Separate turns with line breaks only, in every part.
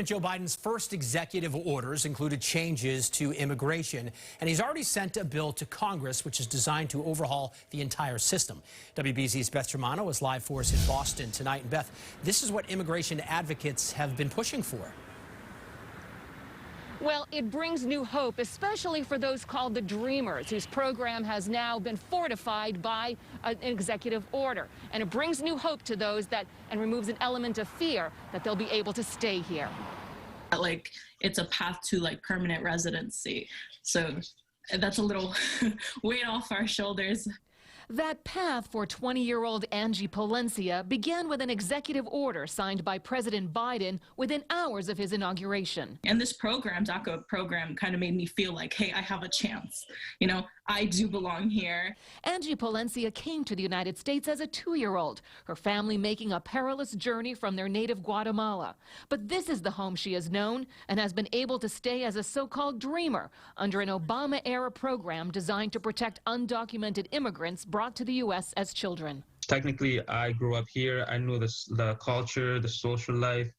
Joe Biden's first executive orders included changes to immigration, and he's already sent a bill to Congress which is designed to overhaul the entire system. WBZ's Beth Germano is live for us in Boston tonight. And Beth, this is what immigration advocates have been pushing for.
Well, it brings new hope, especially for those called the Dreamers, whose program has now been fortified by an executive order. And it brings new hope to those and removes an element of fear that they'll be able to stay here.
Like, it's a path to permanent residency. So that's a little weight off our shoulders.
That path for 20-year-old Angie Palencia began with an executive order signed by President Biden within hours of his inauguration.
And this program, DACA program, kind of made me feel like, hey, I have a chance. You know, I do belong here.
Angie Palencia came to the United States as a 2-year-old, her family making a perilous journey from their native Guatemala. But this is the home she has known and has been able to stay as a so-called dreamer under an Obama-era program designed to protect undocumented immigrants brought to the U.S. as children.
Technically, I grew up here. I knew the culture, the social life,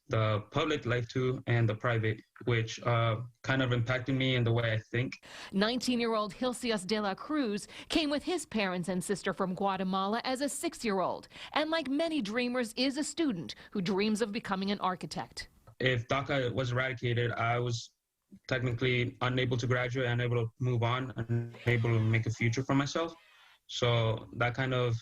the public life too, and the private, which kind of impacted me in the way I think.
19-year-old Hilcias de la Cruz came with his parents and sister from Guatemala as a 6-year-old, and like many dreamers, is a student who dreams of becoming an architect.
If DACA was eradicated, I was technically unable to graduate, unable to move on, unable to make a future for myself. So that kind of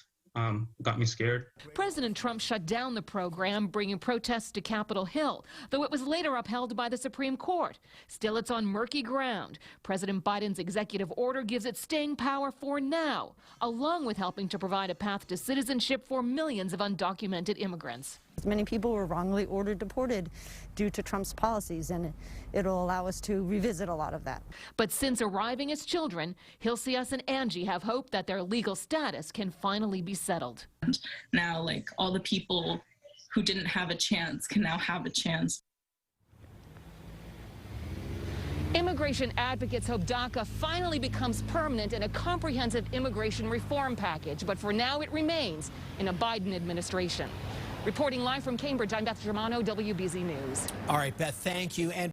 got me scared.
President Trump shut down the program, bringing protests to Capitol Hill, though it was later upheld by the Supreme Court. Still, it's on murky ground. President Biden's executive order gives it staying power for now, along with helping to provide a path to citizenship for millions of undocumented immigrants.
Many people were wrongly ordered deported due to Trump's policies, and it'll allow us to revisit a lot of that.
But since arriving as children, Hilcias and Angie have hope that their legal status can finally be settled.
Now, all the people who didn't have a chance can now have a chance.
Immigration advocates hope DACA finally becomes permanent in a comprehensive immigration reform package, but for now it remains in a Biden administration. Reporting live from Cambridge, I'm Beth Germano, WBZ News.
All right, Beth, thank you. And